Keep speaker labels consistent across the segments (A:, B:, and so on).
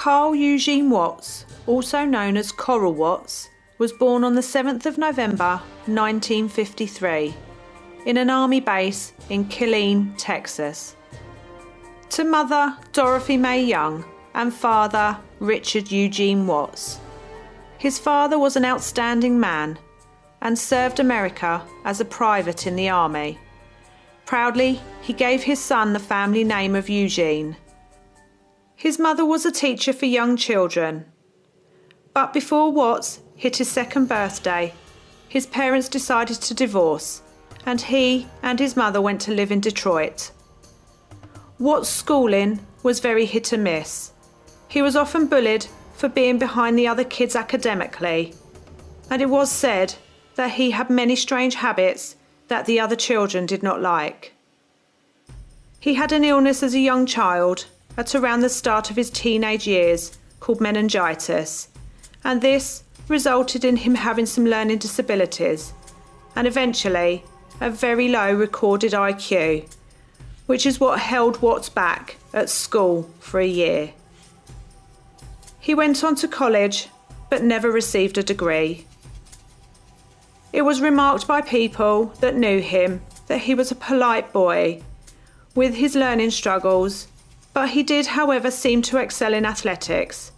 A: Carl Eugene Watts, also known as Coral Watts, was born on the 7th of November 1953 in an army base in Killeen, Texas. To mother Dorothy Mae Young and father Richard Eugene Watts. His father was an outstanding man and served America as a private in the army. Proudly, he gave his son the family name of Eugene. His mother was a teacher for young children. But before Watts hit his second birthday, his parents decided to divorce, and he and his mother went to live in Detroit. Watts' schooling was very hit and miss. He was often bullied for being behind the other kids academically, and it was said that he had many strange habits that the other children did not like. He had an illness as a young child at around the start of his teenage years called meningitis, and this resulted in him having some learning disabilities and eventually a very low recorded IQ, which is what held Watts back at school for a year. He went on to college but never received a degree. It was remarked by people that knew him that he was a polite boy with his learning struggles, but he did, however, seem to excel in athletics.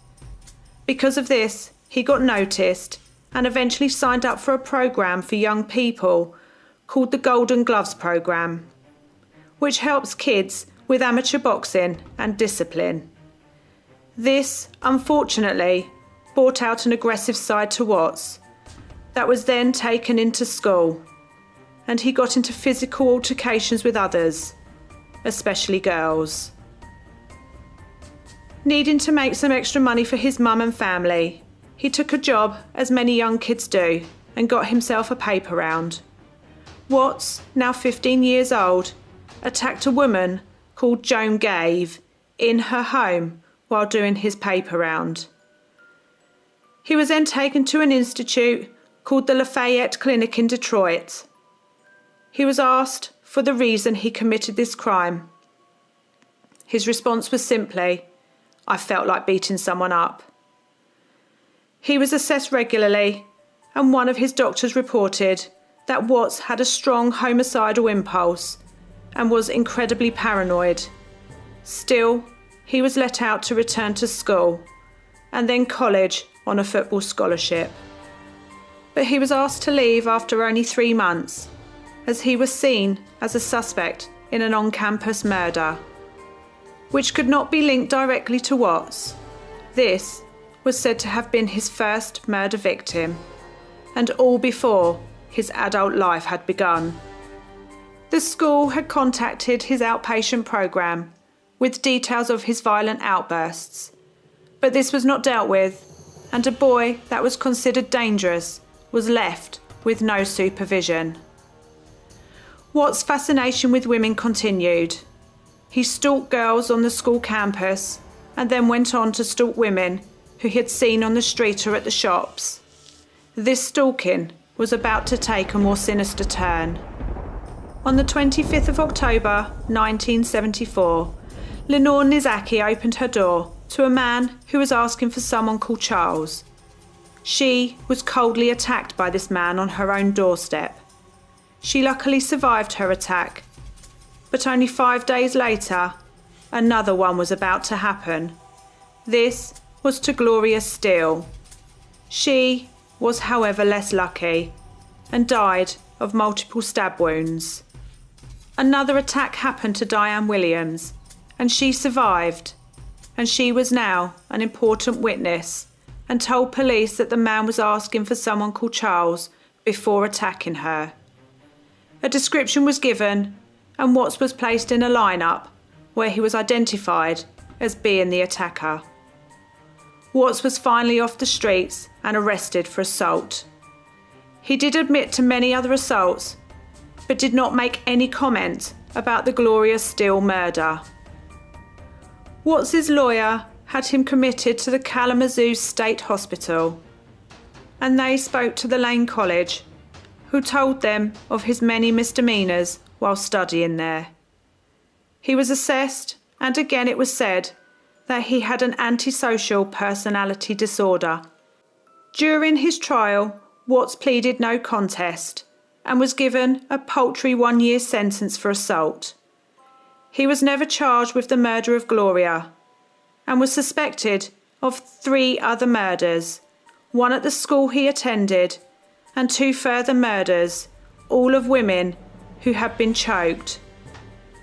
A: Because of this, he got noticed and eventually signed up for a program for young people called the Golden Gloves program, which helps kids with amateur boxing and discipline. This, unfortunately, brought out an aggressive side to Watts that was then taken into school, and he got into physical altercations with others, especially girls. Needing to make some extra money for his mum and family, he took a job, as many young kids do, and got himself a paper round. Watts, now 15 years old, attacked a woman called Joan Gave in her home while doing his paper round. He was then taken to an institute called the Lafayette Clinic in Detroit. He was asked for the reason he committed this crime. His response was simply, "I felt like beating someone up." He was assessed regularly, and one of his doctors reported that Watts had a strong homicidal impulse and was incredibly paranoid. Still, he was let out to return to school and then college on a football scholarship. But he was asked to leave after only 3 months, as he was seen as a suspect in an on-campus murder, which could not be linked directly to Watts. This was said to have been his first murder victim, and all before his adult life had begun. The school had contacted his outpatient program with details of his violent outbursts, but this was not dealt with, and a boy that was considered dangerous was left with no supervision. Watts' fascination with women continued. He stalked girls on the school campus and then went on to stalk women who he had seen on the street or at the shops. This stalking was about to take a more sinister turn. On the 25th of October 1974, Lenore Nizaki opened her door to a man who was asking for someone called Charles. She was coldly attacked by this man on her own doorstep. She luckily survived her attack, but only 5 days later, another one was about to happen. This was to Gloria Steele. She was, however, less lucky and died of multiple stab wounds. Another attack happened to Diane Williams, and she survived, and she was now an important witness and told police that the man was asking for someone called Charles before attacking her. A description was given, and Watts was placed in a lineup where he was identified as being the attacker. Watts was finally off the streets and arrested for assault. He did admit to many other assaults, but did not make any comment about the Gloria Steele murder. Watts's lawyer had him committed to the Kalamazoo State Hospital, and they spoke to the Lane College, who told them of his many misdemeanours while studying there. He was assessed, and again it was said that he had an antisocial personality disorder. During his trial, Watts pleaded no contest and was given a paltry 1-year sentence for assault. He was never charged with the murder of Gloria and was suspected of 3 other murders, one at the school he attended, and 2 further murders, all of women who had been choked.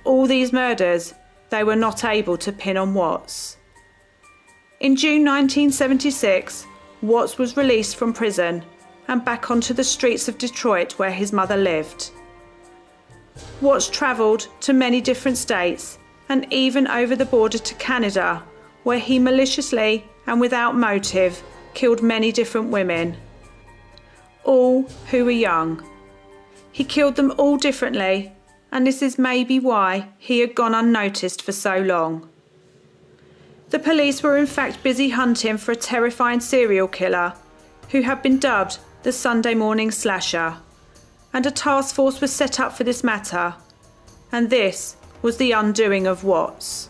A: All these murders they were not able to pin on Watts. In June 1976, Watts was released from prison and back onto the streets of Detroit where his mother lived. Watts travelled to many different states and even over the border to Canada, where he maliciously and without motive killed many different women, all who were young. He killed them all differently, and this is maybe why he had gone unnoticed for so long. The police were in fact busy hunting for a terrifying serial killer who had been dubbed the Sunday Morning Slasher, and a task force was set up for this matter, and this was the undoing of Watts.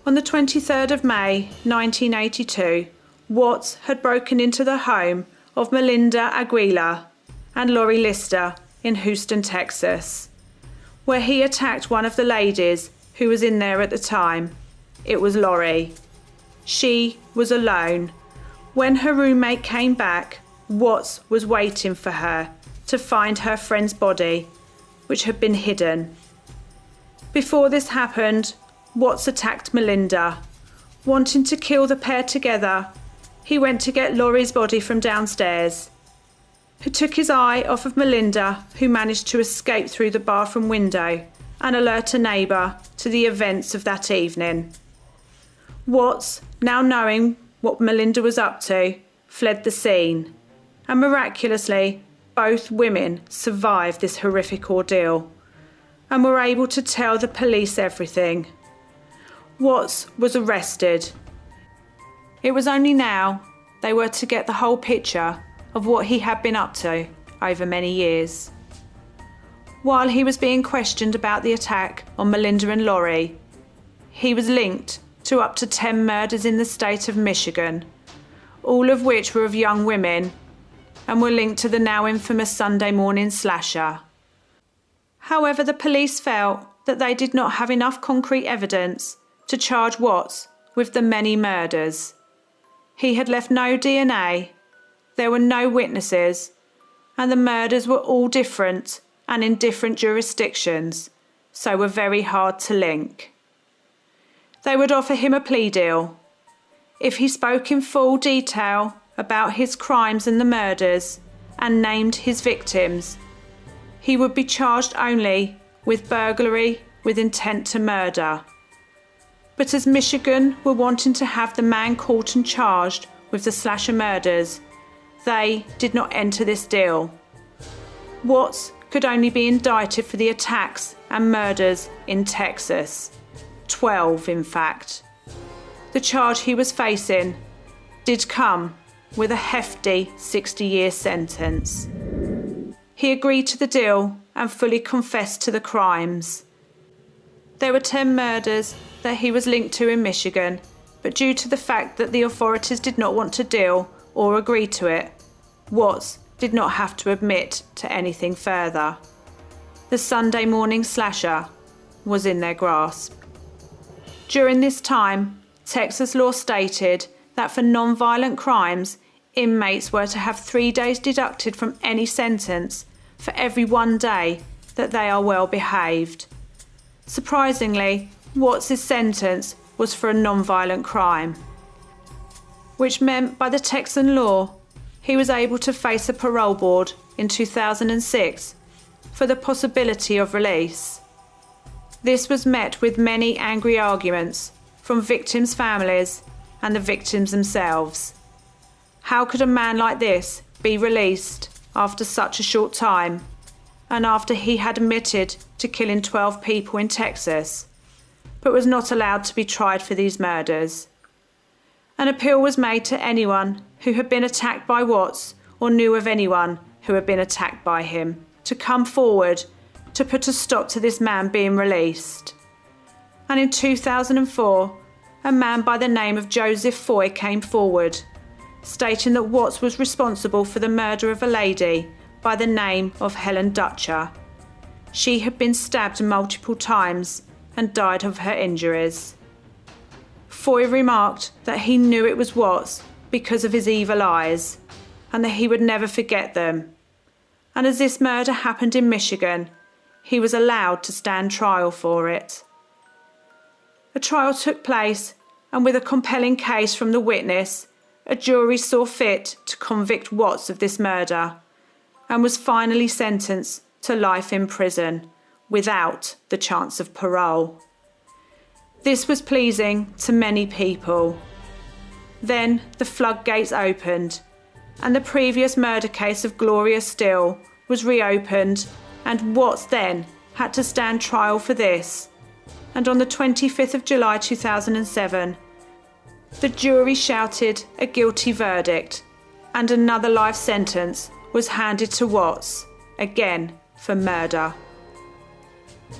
A: On the 23rd of May 1982, Watts had broken into the home of Melinda Aguilar and Lori Lister in Houston, Texas, where he attacked one of the ladies who was in there at the time. It was Lori. She was alone. When her roommate came back, Watts was waiting for her to find her friend's body, which had been hidden. Before this happened, Watts attacked Melinda. Wanting to kill the pair together, he went to get Lori's body from downstairs. He took his eye off of Melinda, who managed to escape through the bathroom window and alert a neighbour to the events of that evening. Watts, now knowing what Melinda was up to, fled the scene, and miraculously, both women survived this horrific ordeal and were able to tell the police everything. Watts was arrested. It was only now they were to get the whole picture of what he had been up to over many years. While he was being questioned about the attack on Melinda and Lori, he was linked to up to 10 murders in the state of Michigan, all of which were of young women and were linked to the now infamous Sunday Morning Slasher. However, the police felt that they did not have enough concrete evidence to charge Watts with the many murders. He had left no DNA, there were no witnesses, and the murders were all different and in different jurisdictions, so were very hard to link. They would offer him a plea deal. If he spoke in full detail about his crimes and the murders and named his victims, he would be charged only with burglary with intent to murder. But as Michigan were wanting to have the man caught and charged with the slasher murders, they did not enter this deal. Watts could only be indicted for the attacks and murders in Texas. 12, in fact. The charge he was facing did come with a hefty 60-year sentence. He agreed to the deal and fully confessed to the crimes. There were 10 murders that he was linked to in Michigan, but due to the fact that the authorities did not want to deal or agree to it, Watts did not have to admit to anything further. The Sunday Morning Slasher was in their grasp. During this time, Texas law stated that for non-violent crimes, inmates were to have 3 days deducted from any sentence for every 1 day that they are well behaved. Surprisingly, Watts' sentence was for a non-violent crime, which meant by the Texan law, he was able to face a parole board in 2006 for the possibility of release. This was met with many angry arguments from victims' families and the victims themselves. How could a man like this be released after such a short time, and after he had admitted to killing 12 people in Texas, but was not allowed to be tried for these murders? An appeal was made to anyone who had been attacked by Watts or knew of anyone who had been attacked by him to come forward to put a stop to this man being released. And in 2004, a man by the name of Joseph Foy came forward, stating that Watts was responsible for the murder of a lady by the name of Helen Dutcher. She had been stabbed multiple times and died of her injuries. Foy remarked that he knew it was Watts because of his evil eyes, and that he would never forget them. And as this murder happened in Michigan, he was allowed to stand trial for it. A trial took place, and with a compelling case from the witness, a jury saw fit to convict Watts of this murder, and was finally sentenced to life in prison without the chance of parole. This was pleasing to many people. Then the floodgates opened, and the previous murder case of Gloria Steele was reopened, and Watts then had to stand trial for this. And on the 25th of July 2007, the jury shouted a guilty verdict, and another life sentence was handed to Watts, again for murder.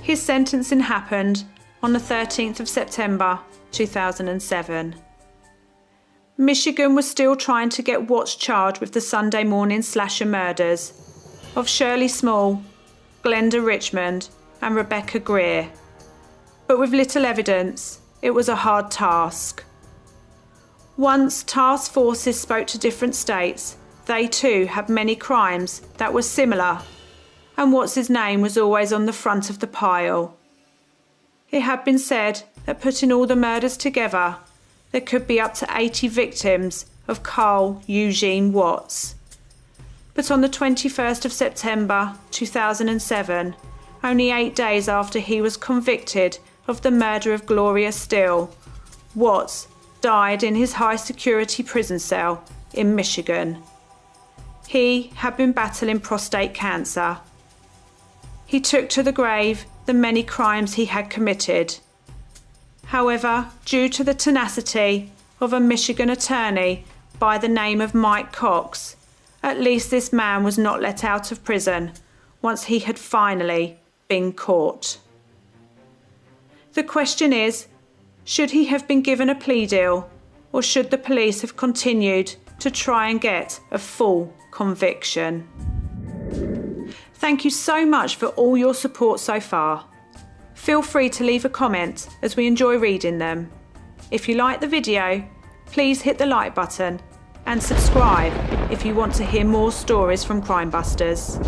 A: His sentencing happened on the 13th of September 2007. Michigan was still trying to get Watts charged with the Sunday morning slasher murders of Shirley Small, Glenda Richmond and Rebecca Greer. But with little evidence, it was a hard task. Once task forces spoke to different states, they too had many crimes that were similar, and Watts' name was always on the front of the pile. It had been said that putting all the murders together, there could be up to 80 victims of Carl Eugene Watts. But on the 21st of September 2007, only 8 days after he was convicted of the murder of Gloria Steele, Watts died in his high-security prison cell in Michigan. He had been battling prostate cancer. He took to the grave the many crimes he had committed. However, due to the tenacity of a Michigan attorney by the name of Mike Cox, at least this man was not let out of prison once he had finally been caught. The question is, should he have been given a plea deal, or should the police have continued to try and get a full conviction? Thank you so much for all your support so far. Feel free to leave a comment as we enjoy reading them. If you like the video, please hit the like button and subscribe if you want to hear more stories from Crime Busters.